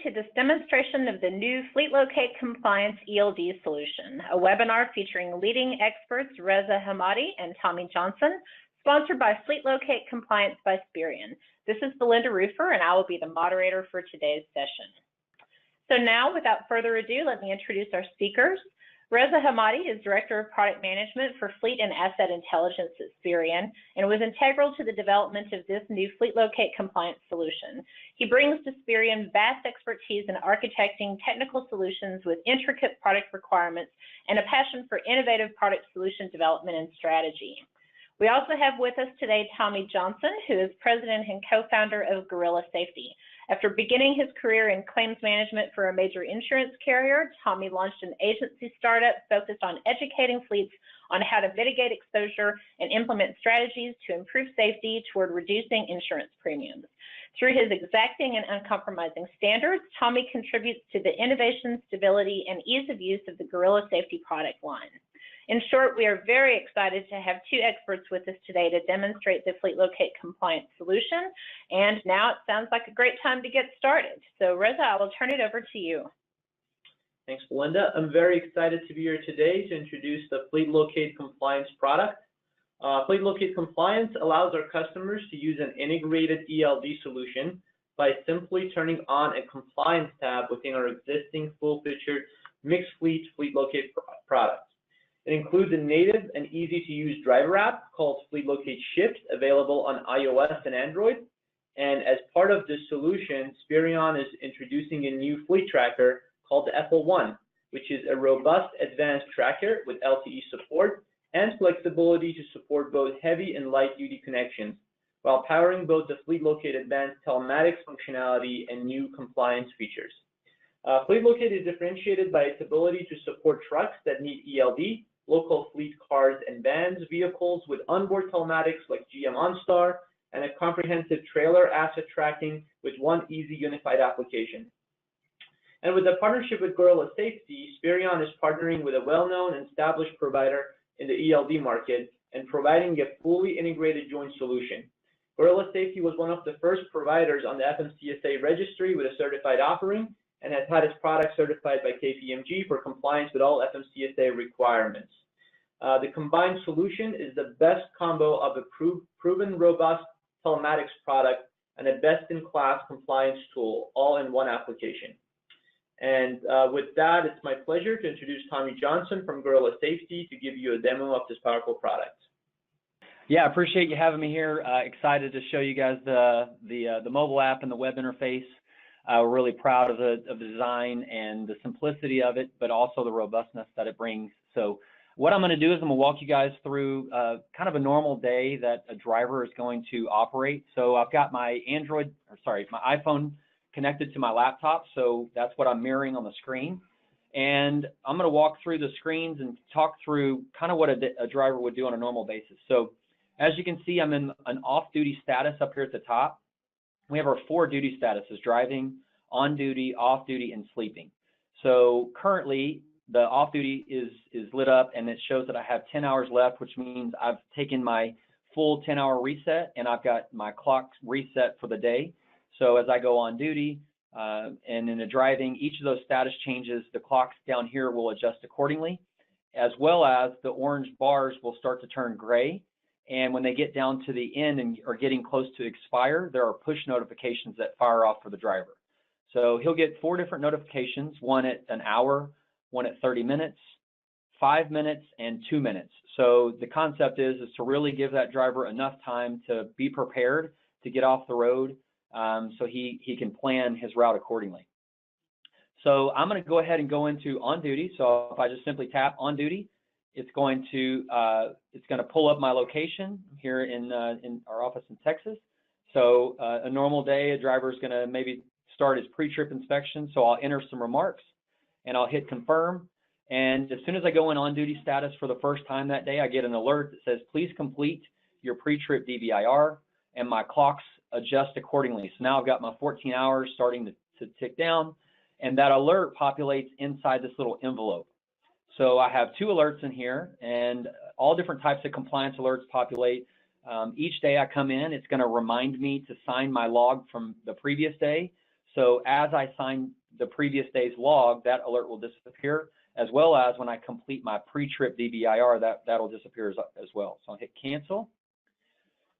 to this demonstration of the new FleetLocate Compliance ELD solution, a webinar featuring leading experts Reza Hamadi and Tommy Johnson, sponsored by FleetLocate Compliance by Spirion. This is Belinda Rufer, and I will be the moderator for today's session. So now, without further ado, let me introduce our speakers. Reza Hamadi is Director of Product Management for Fleet and Asset Intelligence at Spirion and was integral to the development of this new FleetLocate Compliance solution. He brings to Spirion vast expertise in architecting technical solutions with intricate product requirements and a passion for innovative product solution development and strategy. We also have with us today Tommy Johnson, who is President and co-founder of Gorilla Safety. After beginning his career in claims management for a major insurance carrier, Tommy launched an agency startup focused on educating fleets on how to mitigate exposure and implement strategies to improve safety toward reducing insurance premiums. Through his exacting and uncompromising standards, Tommy contributes to the innovation, stability, and ease of use of the Gorilla Safety product line. In short, we are very excited to have two experts with us today to demonstrate the FleetLocate Compliance solution. And now it sounds like a great time to get started. So Reza, I will turn it over to you. Thanks, Belinda. I'm very excited to be here today to introduce the FleetLocate Compliance product. FleetLocate Compliance allows our customers to use an integrated ELD solution by simply turning on a compliance tab within our existing full-featured mixed fleet FleetLocate product. It includes a native and easy-to-use driver app called FleetLocate Shift, available on iOS and Android. And as part of this solution, Spirion is introducing a new fleet tracker called the FL1, which is a robust advanced tracker with LTE support and flexibility to support both heavy and light-duty connections, while powering both the FleetLocate advanced telematics functionality and new compliance features. FleetLocate is differentiated by its ability to support trucks that need ELD, local fleet cars and vans, vehicles with onboard telematics like GM OnStar, and a comprehensive trailer asset tracking with one easy unified application. And with a partnership with Gorilla Safety, Spirion is partnering with a well-known and established provider in the ELD market and providing a fully integrated joint solution. Gorilla Safety was one of the first providers on the FMCSA registry with a certified offering and has had its product certified by KPMG for compliance with all FMCSA requirements. The combined solution is the best combo of a proven, robust telematics product and a best-in-class compliance tool, all in one application. And with that, it's my pleasure to introduce Tommy Johnson from Gorilla Safety to give you a demo of this powerful product. Yeah, I appreciate you having me here. Excited to show you guys the mobile app and the web interface. We're really proud of the design and the simplicity of it, but also the robustness that it brings. So what I'm going to do is I'm going to walk you guys through kind of a normal day that a driver is going to operate. So I've got my my iPhone connected to my laptop, so that's what I'm mirroring on the screen. And I'm going to walk through the screens and talk through kind of what a driver would do on a normal basis. So as you can see, I'm in an off-duty status up here at the top. We have our 4 duty statuses: driving, on duty, off duty, and sleeping. So currently the off duty is lit up and it shows that I have 10 hours left, which means I've taken my full 10-hour reset and I've got my clock reset for the day. So as I go on duty and in the driving, each of those status changes, the clocks down here will adjust accordingly, as well as the orange bars will start to turn gray. And when they get down to the end and are getting close to expire, there are push notifications that fire off for the driver. So he'll get 4 different notifications, one at an hour, one at 30 minutes, 5 minutes, and 2 minutes. So the concept is to really give that driver enough time to be prepared to get off the road so he can plan his route accordingly. So I'm going to go ahead and go into on duty. So if I just simply tap on duty, it's going to pull up my location here in our office in Texas. So a normal day, a driver is going to maybe start his pre-trip inspection. So I'll enter some remarks and I'll hit confirm. And as soon as I go in on-duty status for the first time that day, I get an alert that says, please complete your pre-trip DVIR, and my clocks adjust accordingly. So now I've got my 14 hours starting to tick down, and that alert populates inside this little envelope. So I have 2 alerts in here, and all different types of compliance alerts populate. Each day I come in, it's going to remind me to sign my log from the previous day. So as I sign the previous day's log, that alert will disappear, as well as when I complete my pre-trip DVIR, that'll disappear as well. So I'll hit cancel.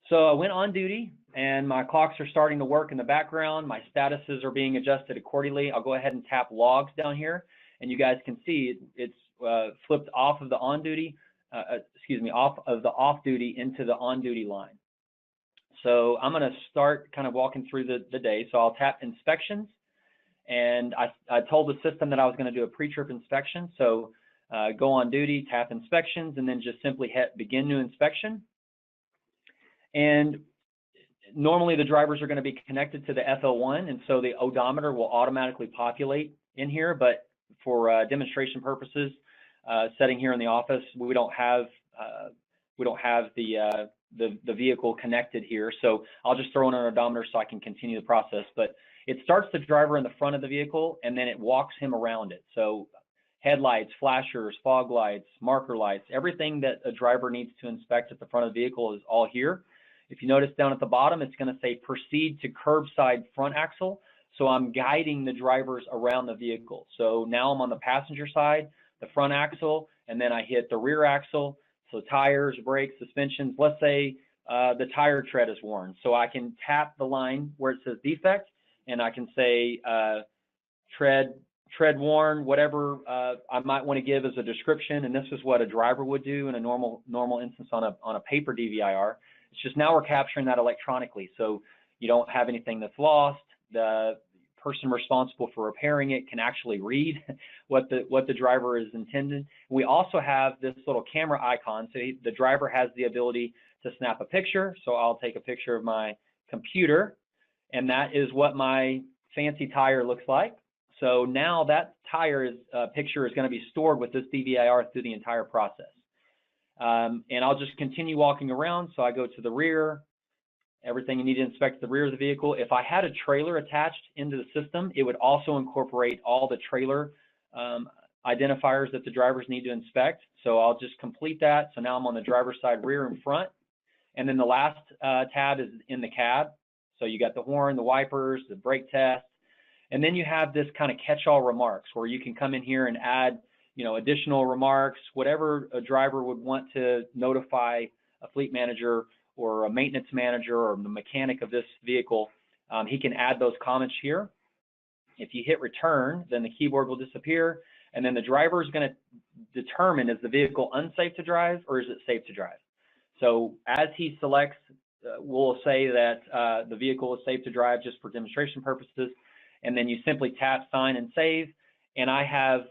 So I went on duty and my clocks are starting to work in the background. My statuses are being adjusted accordingly. I'll go ahead and tap logs down here, and you guys can see it's flipped off of the on duty, off of the off duty into the on duty line. So I'm going to start kind of walking through the day. So I'll tap inspections, and I told the system that I was going to do a pre-trip inspection. So go on duty, tap inspections, and then just simply hit begin new inspection. And normally the drivers are going to be connected to the FL1, and so the odometer will automatically populate in here. But for demonstration purposes, setting here in the office, we don't have the vehicle connected here, so I'll just throw in an odometer so I can continue the process. But it starts the driver in the front of the vehicle, and then it walks him around it. So headlights, flashers, fog lights, marker lights, everything that a driver needs to inspect at the front of the vehicle is all here. If you notice down at the bottom, it's going to say proceed to curbside front axle. So I'm guiding the drivers around the vehicle. So now I'm on the passenger side, the front axle, and then I hit the rear axle. So tires, brakes, suspensions. Let's say the tire tread is worn. So I can tap the line where it says defect, and I can say tread worn, whatever I might want to give as a description. And this is what a driver would do in a normal instance on a paper DVIR. It's just now we're capturing that electronically, so you don't have anything that's lost. The person responsible for repairing it can actually read what the driver is intended. We also have this little camera icon, so the driver has the ability to snap a picture. So I'll take a picture of my computer, and that is what my fancy tire looks like. So now that tire picture is going to be stored with this DVIR through the entire process. And I'll just continue walking around. So I go to the rear, everything you need to inspect the rear of the vehicle. If I had a trailer attached into the system, it would also incorporate all the trailer identifiers that the drivers need to inspect. So I'll just complete that. So now I'm on the driver's side, rear and front. And then the last tab is in the cab. So you got the horn, the wipers, the brake test. And then you have this kind of catch-all remarks where you can come in here and add additional remarks, whatever a driver would want to notify a fleet manager or a maintenance manager or the mechanic of this vehicle. He can add those comments here. If you hit return, then the keyboard will disappear, and then the driver is going to determine, is the vehicle unsafe to drive or is it safe to drive? So as he selects, we'll say that the vehicle is safe to drive just for demonstration purposes, and then you simply tap sign and save. And I have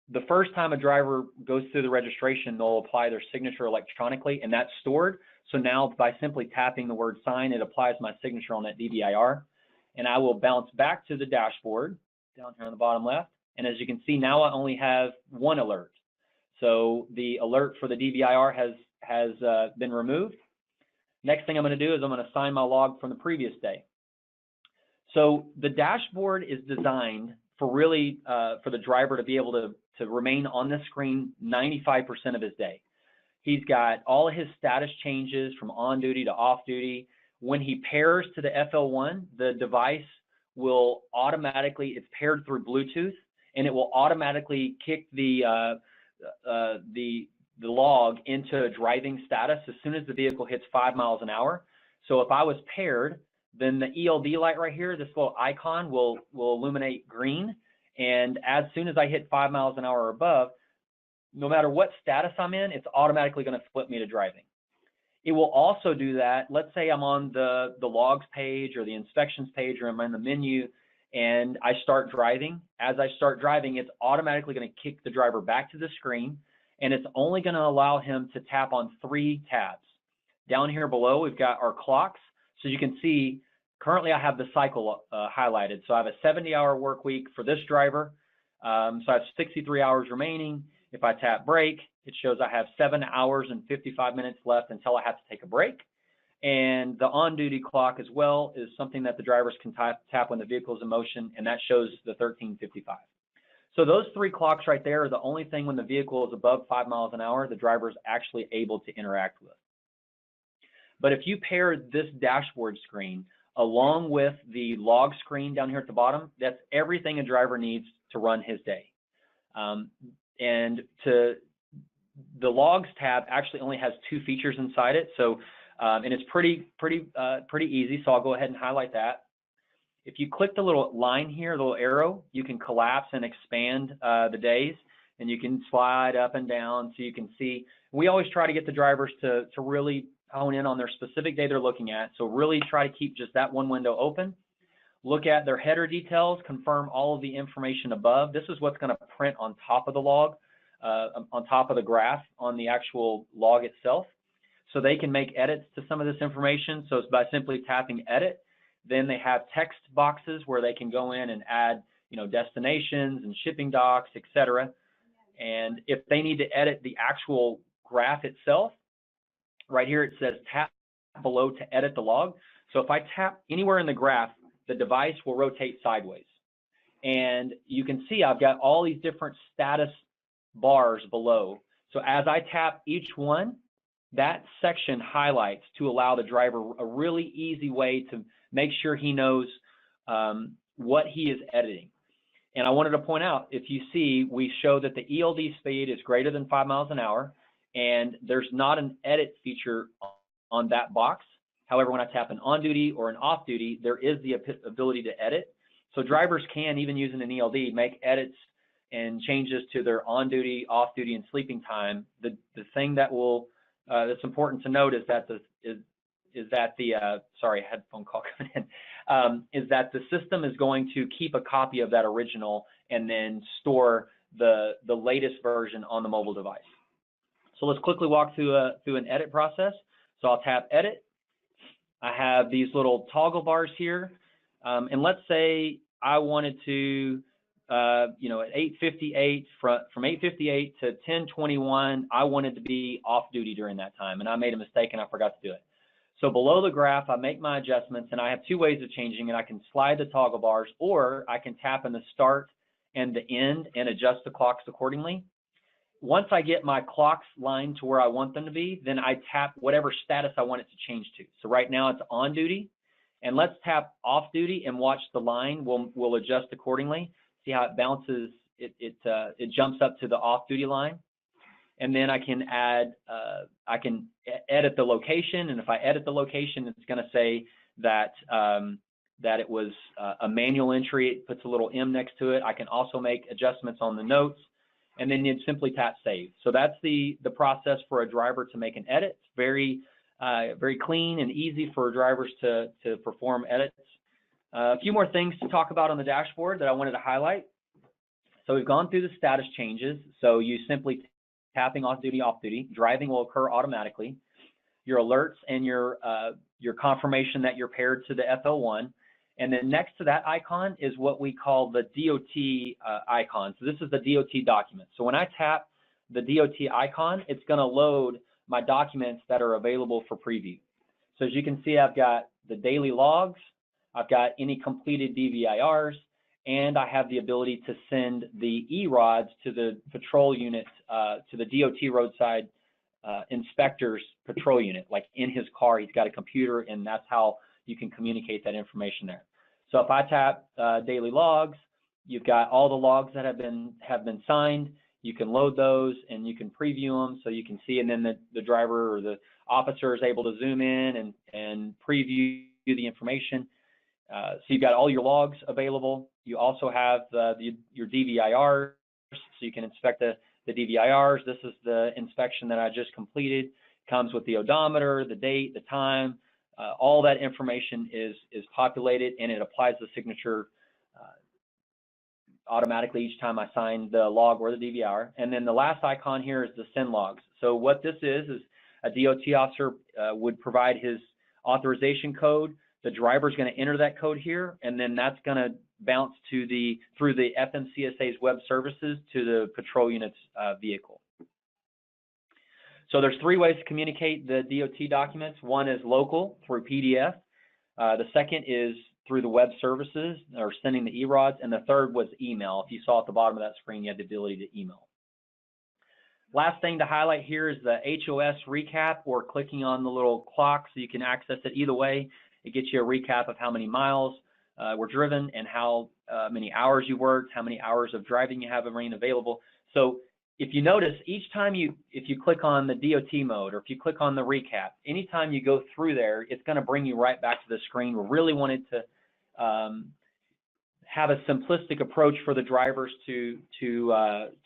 the first time a driver goes through the registration, they'll apply their signature electronically, and that's stored. So now by simply tapping the word sign, it applies my signature on that DVIR. And I will bounce back to the dashboard down here on the bottom left. And as you can see, now I only have one alert. So the alert for the DVIR has been removed. Next thing I'm going to do is I'm going to sign my log from the previous day. So the dashboard is designed for really for the driver to be able to remain on the screen 95% of his day. He's got all of his status changes from on duty to off duty. When he pairs to the FL1, the device will automatically, it's paired through Bluetooth, and it will automatically kick the log into driving status as soon as the vehicle hits 5 miles an hour. So if I was paired, then the ELD light right here, this little icon will illuminate green. And as soon as I hit 5 miles an hour or above, no matter what status I'm in, it's automatically going to flip me to driving. It will also do that. Let's say I'm on the logs page or the inspections page, or I'm in the menu and I start driving. As I start driving, it's automatically going to kick the driver back to the screen, and it's only going to allow him to tap on 3 tabs. Down here below, we've got our clocks. So you can see, currently I have the cycle highlighted. So I have a 70-hour work week for this driver. So I have 63 hours remaining. If I tap break, it shows I have 7 hours and 55 minutes left until I have to take a break. And the on-duty clock as well is something that the drivers can tap when the vehicle is in motion, and that shows the 13:55. So those 3 clocks right there are the only thing when the vehicle is above 5 miles an hour, the driver is actually able to interact with. But if you pair this dashboard screen along with the log screen down here at the bottom. That's everything a driver needs to run his day. And the logs tab actually only has 2 features inside it. So, and it's pretty easy. So I'll go ahead and highlight that. If you click the little line here, the little arrow, you can collapse and expand the days, and you can slide up and down so you can see. We always try to get the drivers to really hone in on their specific day they're looking at. So really try to keep just that one window open. Look at their header details, confirm all of the information above. This is what's going to print on top of the log, on top of the graph on the actual log itself. So they can make edits to some of this information. So it's by simply tapping edit. Then they have text boxes where they can go in and add, destinations and shipping docs, etc. And if they need to edit the actual graph itself, right here it says tap below to edit the log. So if I tap anywhere in the graph, the device will rotate sideways. And you can see I've got all these different status bars below. So as I tap each one, that section highlights to allow the driver a really easy way to make sure he knows what he is editing. And I wanted to point out, if you see, we show that the ELD speed is greater than 5 miles an hour, and there's not an edit feature on that box. However, when I tap an on duty or an off duty, there is the ability to edit. So drivers can, even using an ELD, make edits and changes to their on duty, off duty, and sleeping time. The thing that will that's important to note is that sorry, I had a phone call coming in, is that the system is going to keep a copy of that original and then store the latest version on the mobile device. So let's quickly walk through an edit process. So I'll tap edit. I have these little toggle bars here, and let's say I wanted to, at 8:58, from 8:58 to 10:21, I wanted to be off duty during that time, and I made a mistake and I forgot to do it. So below the graph, I make my adjustments, and I have 2 ways of changing it. I can slide the toggle bars, or I can tap in the start and the end and adjust the clocks accordingly. Once I get my clocks lined to where I want them to be, then I tap whatever status I want it to change to. So right now it's on duty, and let's tap off duty and watch the line. We'll adjust accordingly. See how it bounces, it jumps up to the off duty line. And then I can add, I can edit the location. And if I edit the location, it's going to say that, that it was a manual entry. It puts a little M next to it. I can also make adjustments on the notes, and then you'd simply tap save. So that's the process for a driver to make an edit. It's very, very clean and easy for drivers to perform edits. A few more things to talk about on the dashboard that I wanted to highlight. So we've gone through the status changes. So you simply tapping off duty, driving will occur automatically. Your alerts and your confirmation that you're paired to the FL1. And then next to that icon is what we call the DOT icon. So this is the DOT document. So when I tap the DOT icon, it's going to load my documents that are available for preview. So as you can see, I've got the daily logs, I've got any completed DVIRs, and I have the ability to send the E-rods to the patrol unit, to the DOT roadside inspector's patrol unit. Like in his car, he's got a computer, and that's how you can communicate that information there. So if I tap daily logs, you've got all the logs that have been signed. You can load those and you can preview them so you can see, and then the driver or the officer is able to zoom in and preview the information. So you've got all your logs available. You also have your DVIRs, so you can inspect the DVIRs. This is the inspection that I just completed. Comes with the odometer, the date, the time. All that information is populated, and it applies the signature automatically each time I sign the log or the DVIR. And then the last icon here is the send logs. So what this is a DOT officer would provide his authorization code. The driver is going to enter that code here, and then that's going to bounce through the FMCSA's web services to the patrol unit's vehicle. So there's 3 ways to communicate the DOT documents. One is local through PDF. The second is through the web services or sending the E-rods, and the third was email. If you saw at the bottom of that screen, you had the ability to email. Last thing to highlight here is the HOS recap, or clicking on the little clock, so you can access it either way. It gets you a recap of how many miles were driven and how many hours you worked, how many hours of driving you have remaining available. So if you notice, each time if you click on the DOT mode or if you click on the recap, anytime you go through there, it's going to bring you right back to the screen. We really wanted to have a simplistic approach for the drivers to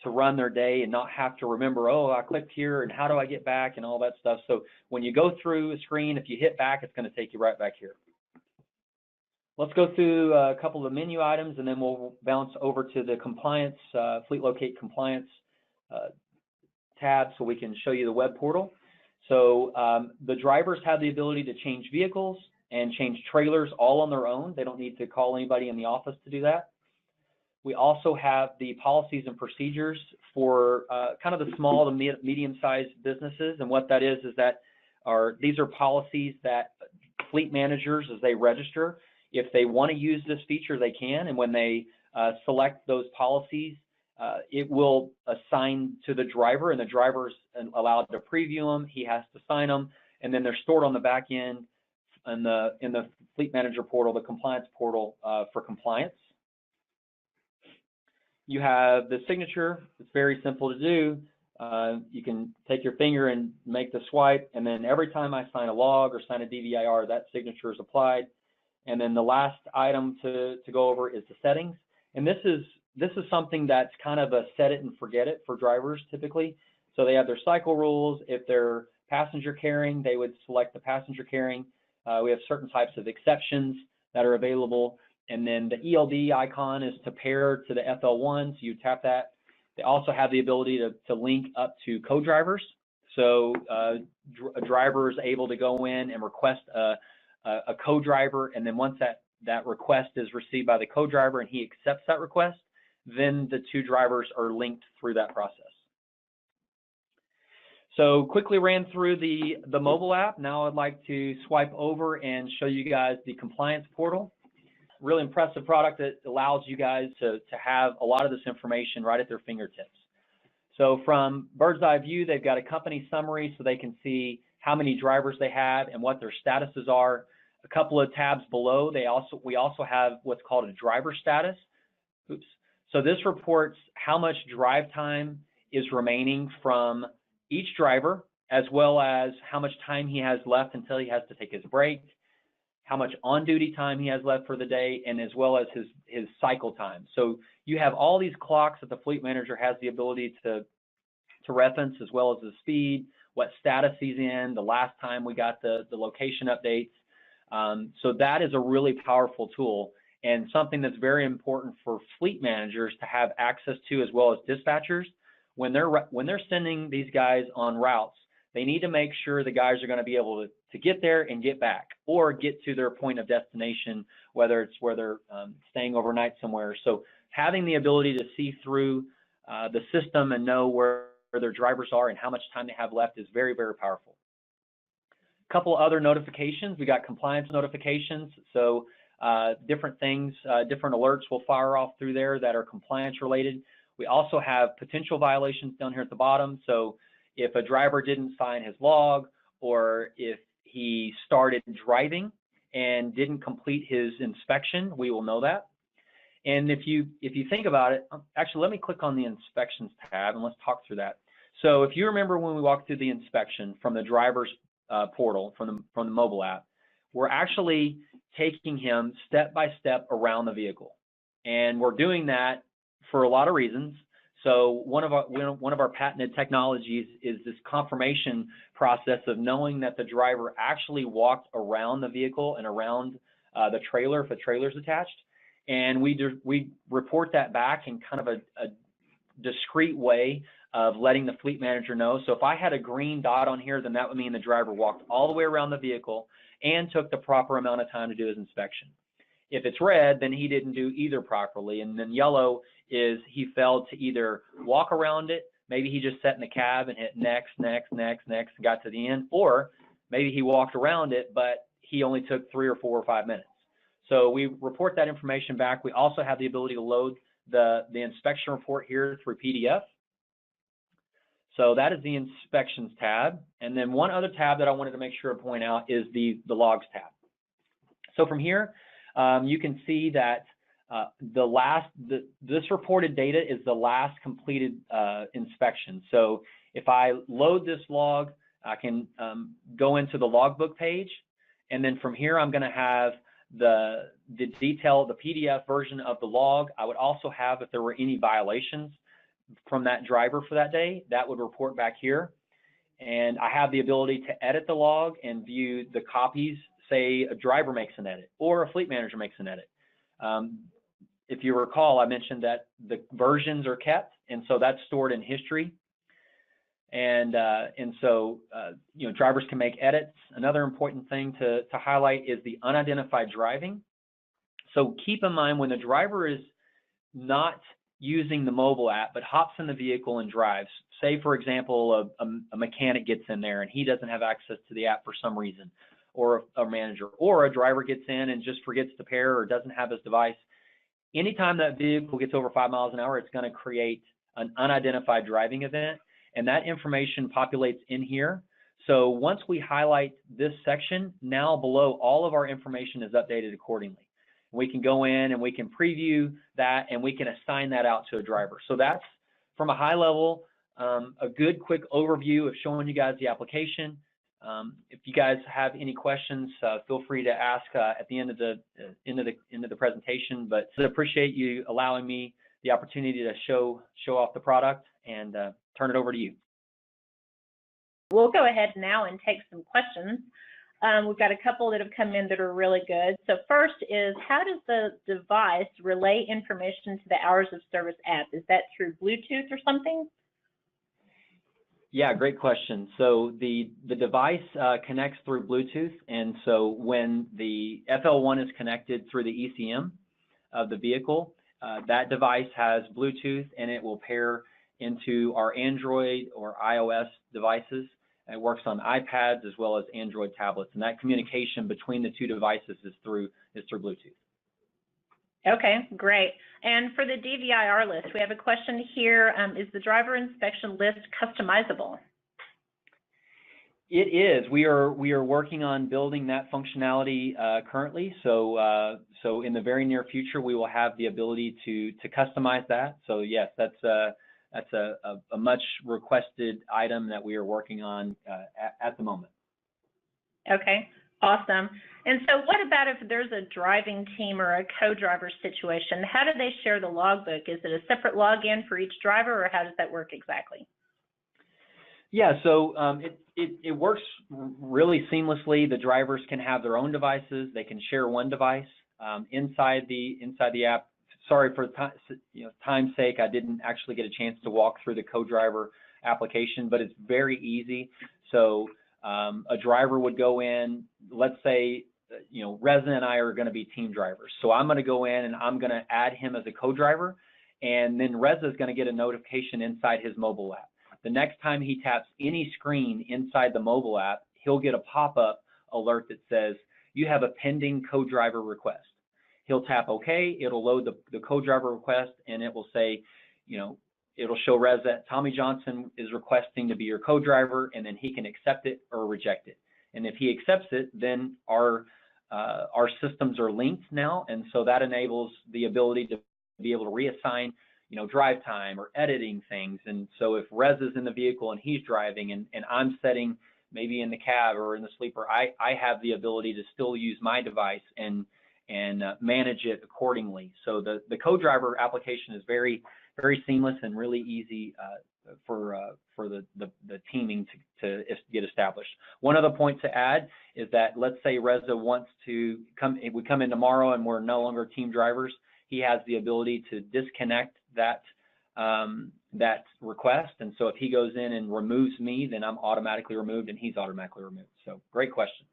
run their day and not have to remember, oh, I clicked here and how do I get back and all that stuff. So when you go through a screen, if you hit back, it's going to take you right back here. Let's go through a couple of the menu items and then we'll bounce over to the compliance, FleetLocate Compliance tab so we can show you the web portal. So the drivers have the ability to change vehicles and change trailers all on their own. They don't need to call anybody in the office to do that. We also have the policies and procedures for kind of the small to medium-sized businesses, and what that is that these are policies that fleet managers, as they register, if they want to use this feature, they can, and when they select those policies, it will assign to the driver, and the driver's allowed to preview them. He has to sign them, and then they're stored on the back end in the Fleet Manager portal, the compliance portal for compliance. You have the signature. It's very simple to do. You can take your finger and make the swipe, and then every time I sign a log or sign a DVIR, that signature is applied. And then the last item to go over is the settings. And this is something that's kind of a set it and forget it for drivers typically. So they have their cycle rules. If they're passenger carrying, they would select the passenger carrying. We have certain types of exceptions that are available. And then the ELD icon is to pair to the FL1, so you tap that. They also have the ability to link up to co-drivers. So a driver is able to go in and request a co-driver, and then once that request is received by the co-driver and he accepts that request, then the two drivers are linked through that process. So quickly ran through the mobile app. Now I'd like to swipe over and show you guys the compliance portal. Really impressive product that allows you guys to have a lot of this information right at their fingertips. So from bird's eye view, they've got a company summary so they can see how many drivers they have and what their statuses are. A couple of tabs below, we also have what's called a driver status. Oops. So this reports how much drive time is remaining from each driver, as well as how much time he has left until he has to take his break, how much on-duty time he has left for the day, and as well as his cycle time. So you have all these clocks that the fleet manager has the ability to reference, as well as the speed, what status he's in, the last time we got the location updates. So that is a really powerful tool and something that's very important for fleet managers to have access to, as well as dispatchers. When they're sending these guys on routes, they need to make sure the guys are going to be able to get there and get back, or get to their point of destination, whether it's where they're staying overnight somewhere. So having the ability to see through the system and know where their drivers are and how much time they have left is very, very powerful. A couple other notifications. We got compliance notifications. So different things, different alerts will fire off through there that are compliance related. We also have potential violations down here at the bottom. So if a driver didn't sign his log, or if he started driving and didn't complete his inspection, we will know that. And if you think about it, actually, let me click on the inspections tab and let's talk through that. So if you remember when we walked through the inspection from the driver's portal, from the mobile app, we're actually taking him step by step around the vehicle, and we're doing that for a lot of reasons. So one of our patented technologies is this confirmation process of knowing that the driver actually walked around the vehicle and around the trailer if a trailer is attached, and we report that back in kind of a discrete way of letting the fleet manager know. So if I had a green dot on here, then that would mean the driver walked all the way around the vehicle and took the proper amount of time to do his inspection. If it's red, then he didn't do either properly. And then yellow is he failed to either walk around it, maybe he just sat in the cab and hit next, next, next, next, and got to the end, or maybe he walked around it, but he only took 3 or 4 or 5 minutes. So we report that information back. We also have the ability to load the inspection report here through PDF. So that is the inspections tab. And then one other tab that I wanted to make sure to point out is the logs tab. So from here, you can see that this reported data is the last completed inspection. So if I load this log, I can go into the logbook page, and then from here I'm going to have the detail, the PDF version of the log. I would also have, if there were any violations from that driver for that day, that would report back here. And I have the ability to edit the log and view the copies. Say a driver makes an edit or a fleet manager makes an edit. If you recall, I mentioned that the versions are kept, and so that's stored in history. And so you know, drivers can make edits. Another important thing to highlight is the unidentified driving. So keep in mind, when the driver is not using the mobile app but hops in the vehicle and drives, say for example a mechanic gets in there and he doesn't have access to the app for some reason, or a manager, or a driver gets in and just forgets to pair or doesn't have his device, anytime that vehicle gets over 5 miles an hour, it's going to create an unidentified driving event, and that information populates in here. So once we highlight this section, now below, all of our information is updated accordingly. We can go in and we can preview that, and we can assign that out to a driver. So that's, from a high level, a good quick overview of showing you guys the application. If you guys have any questions, feel free to ask at the end of the presentation. But I appreciate you allowing me the opportunity to show off the product, and turn it over to you. We'll go ahead now and take some questions. We've got a couple that have come in that are really good. So first is, how does the device relay information to the hours of service app? Is that through Bluetooth or something? Yeah, great question. So the device connects through Bluetooth, and so when the FL1 is connected through the ECM of the vehicle, that device has Bluetooth, and it will pair into our Android or iOS devices. It works on iPads as well as Android tablets, and that communication between the two devices is through Bluetooth. Okay, great. And for the DVIR list, we have a question here. Is the driver inspection list customizable? It is. We are working on building that functionality currently. So in the very near future, we will have the ability to customize that. So yes, that's a much requested item that we are working on at the moment. Okay, awesome. And so what about if there's a driving team or a co-driver situation? How do they share the logbook? Is it a separate login for each driver, or how does that work exactly? Yeah, so it works really seamlessly. The drivers can have their own devices. They can share one device inside the app. Sorry for time's sake, I didn't actually get a chance to walk through the co-driver application, but it's very easy. So a driver would go in, let's say, Reza and I are going to be team drivers. So I'm going to go in and I'm going to add him as a co-driver, and then Reza is going to get a notification inside his mobile app. The next time he taps any screen inside the mobile app, he'll get a pop-up alert that says, you have a pending co-driver request. He'll tap OK, it'll load the co-driver request, and it will say, it'll show Reza, Tommy Johnson is requesting to be your co-driver, and then he can accept it or reject it. And if he accepts it, then our systems are linked now, and so that enables the ability to be able to reassign, drive time or editing things. And so if Reza's in the vehicle and he's driving, and I'm sitting maybe in the cab or in the sleeper, I have the ability to still use my device and manage it accordingly. So the co-driver application is very, very seamless and really easy for the teaming to get established. One other point to add is that, let's say Reza wants to we come in tomorrow and we're no longer team drivers, he has the ability to disconnect that request. And so if he goes in and removes me, then I'm automatically removed and he's automatically removed. So great question.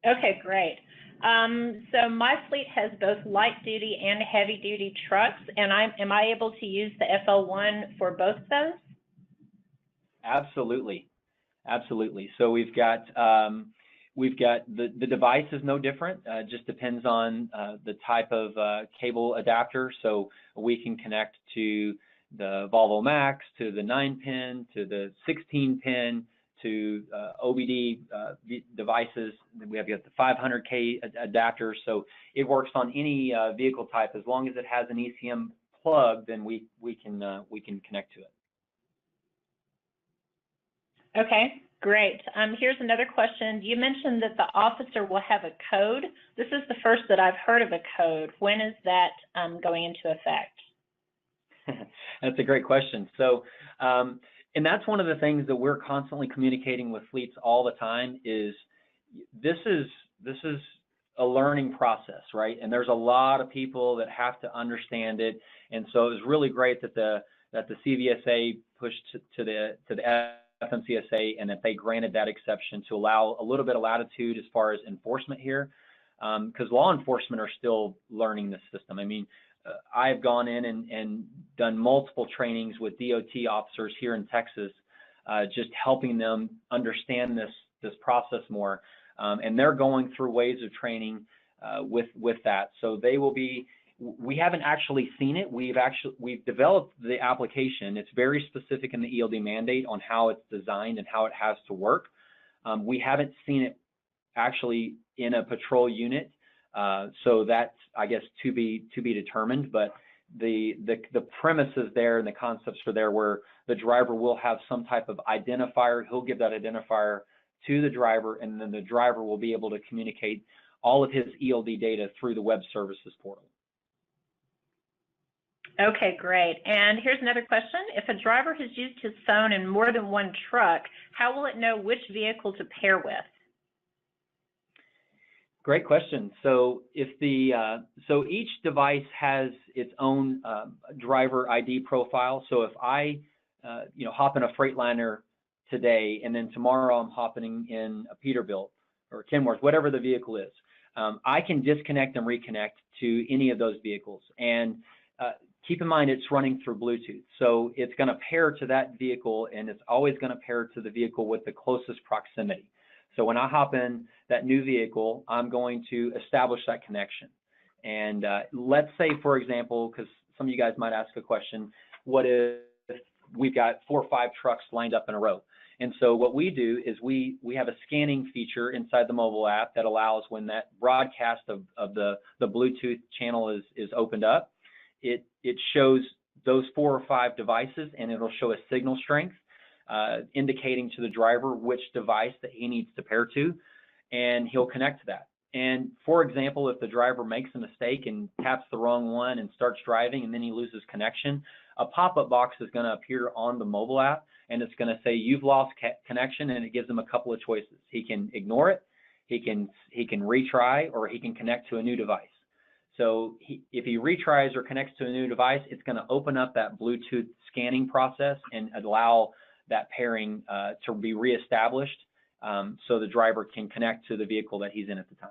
Okay, great. So my fleet has both light duty and heavy duty trucks, and am I able to use the FL1 for both of those? Absolutely. So we've got the device is no different. Just depends on the type of cable adapter. So we can connect to the Volvo Max, to the 9-pin, to the 16-pin, to OBD devices. We have got the 500K adapters, so it works on any vehicle type. As long as it has an ECM plug, then we can connect to it. Okay, great. Here's another question. You mentioned that the officer will have a code. This is the first that I've heard of a code. When is that going into effect? That's a great question. So, and that's one of the things that we're constantly communicating with fleets all the time is this is a learning process, right? And there's a lot of people that have to understand it. And so it was really great that the CVSA pushed to the FMCSA and that they granted that exception to allow a little bit of latitude as far as enforcement here, because law enforcement are still learning the system. I mean, I've gone in and done multiple trainings with DOT officers here in Texas, just helping them understand this process more, and they're going through waves of training with that. So they will be. We haven't actually seen it. We've developed the application. It's very specific in the ELD mandate on how it's designed and how it has to work. We haven't seen it actually in a patrol unit, so that's, I guess, to be determined. But the premises there and the concepts are there where the driver will have some type of identifier. He'll give that identifier to the driver, and then the driver will be able to communicate all of his ELD data through the web services portal. Okay, great. And here's another question. If a driver has used his phone in more than one truck, how will it know which vehicle to pair with? Great question. So if so each device has its own driver ID profile. So if I hop in a Freightliner today, and then tomorrow I'm hopping in a Peterbilt or Kenworth, whatever the vehicle is, I can disconnect and reconnect to any of those vehicles. And keep in mind, it's running through Bluetooth. So it's going to pair to that vehicle, and it's always going to pair to the vehicle with the closest proximity. So when I hop in that new vehicle, I'm going to establish that connection. And let's say, for example, because some of you guys might ask a question, what if we've got 4 or 5 trucks lined up in a row? And so what we do is we have a scanning feature inside the mobile app that allows, when that broadcast of the Bluetooth channel is opened up, it shows those 4 or 5 devices, and it'll show a signal strength, indicating to the driver which device that he needs to pair to, and he'll connect to that. And for example, if the driver makes a mistake and taps the wrong one and starts driving and then he loses connection, a pop-up box is going to appear on the mobile app, and it's going to say you've lost connection, and it gives him a couple of choices. He can ignore it, he can retry, or he can connect to a new device. So if he retries or connects to a new device, it's going to open up that Bluetooth scanning process and allow that pairing to be reestablished, so the driver can connect to the vehicle that he's in at the time.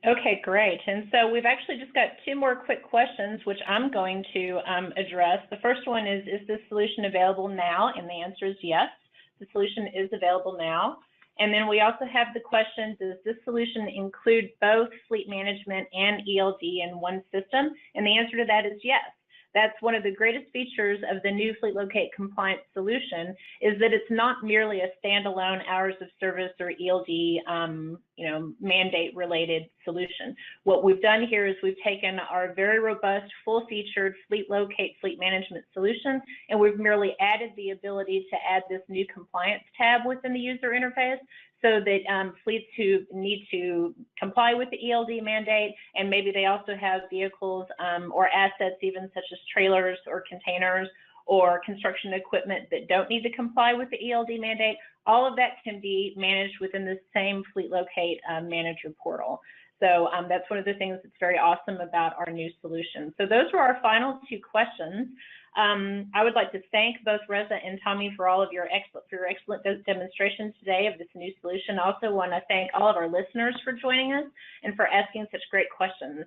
Okay, great. And so we've actually just got 2 more quick questions, which I'm going to address. The first one is this solution available now? And the answer is yes, the solution is available now. And then we also have the question, does this solution include both fleet management and ELD in one system? And the answer to that is yes. That's one of the greatest features of the new FleetLocate Compliance solution, is that it's not merely a standalone hours of service or ELD mandate related solution. What we've done here is we've taken our very robust, full-featured FleetLocate fleet management solution, and we've merely added the ability to add this new compliance tab within the user interface, so that fleets who need to comply with the ELD mandate, and maybe they also have vehicles or assets even such as trailers or containers or construction equipment that don't need to comply with the ELD mandate, all of that can be managed within the same FleetLocate manager portal. So that's one of the things that's very awesome about our new solution. So those were our final 2 questions. I would like to thank both Reza and Tommy for all of your excellent demonstrations today of this new solution. I also want to thank all of our listeners for joining us and for asking such great questions.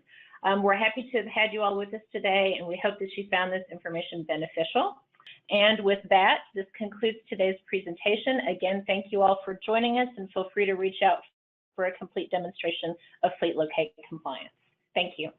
We're happy to have had you all with us today, and we hope that you found this information beneficial. And with that, this concludes today's presentation. Again, thank you all for joining us, and feel free to reach out for a complete demonstration of FleetLocate Compliance. Thank you.